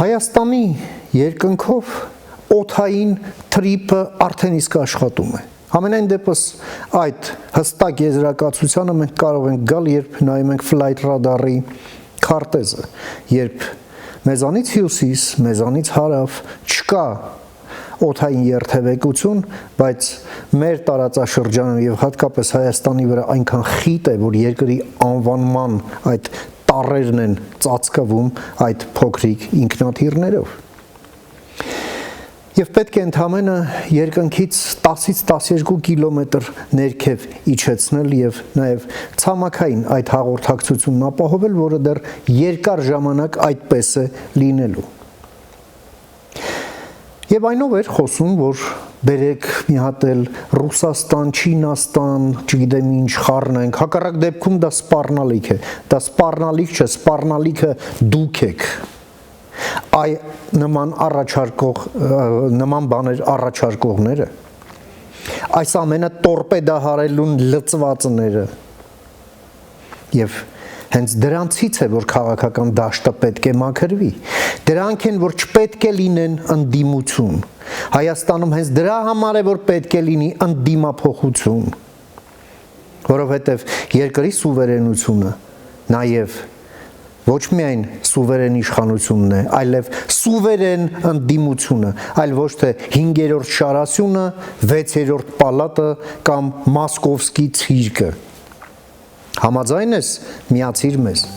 Հայաստանի երկնքով օդային թրիպը արդեն իսկ աշխատում է։ Համենայն դեպս այդ հստակ եզրակացությանը մենք կարող ենք գալ, երբ նայում ենք Flight Radar-ի քարտեզը, երբ մեզանից հյուսիս, մեզանից հարավ չկա օդային երթևեկություն, բայց մեր տարածաշրջանը եւ հատկապես Հայաստանի վրա այնքան խիտ է, որ երկրի անվանման այդ տառերն են ծածկվում այդ փոքրիկ ինքնաթիռներով։ Եվ պետք է ընդամենը երկնքից 10-ից 12 կիլոմետր ներքև իջեցնել եւ նաեւ ցամաքային այդ հաղորդակցությունն ապահովել, որը դեռ երկար ժամանակ այդպես է լինելու։ Եվ այնով էր խոսում, որ բերեք մի հատ էլ Ռուսաստան, Չինաստան, չգիտեմ ինչ խառնենք, հակառակ դեպքում դա սպառնալիք է, դա սպառնալիք չէ, սպառնալիքը դուք եք։ Այ նման բաներ առաջարկողները, այս ամենը տորպեդահարելուն լծվածները եւ հենց դրանցից է, որ քաղաքական դաշտը պետք է մաքրվի, դրանք են, որ չպետք է լինեն ընդդիմություն, Հայաստանում հենց դրա համար է, որ պետք է լինի ընդդիմափոխություն, որովհետեւ երկրի սուվերենությունը նաեւ ոչ միայն սուվերեն իշխանությունն է, այլև սուվերեն ընդդիմությունը, այլ ոչ թե 5-րդ շարասյունը, 6-րդ պալատը կամ Մոսկովսկի ցիրկը։ Համաձայն ես, միացիր մեզ։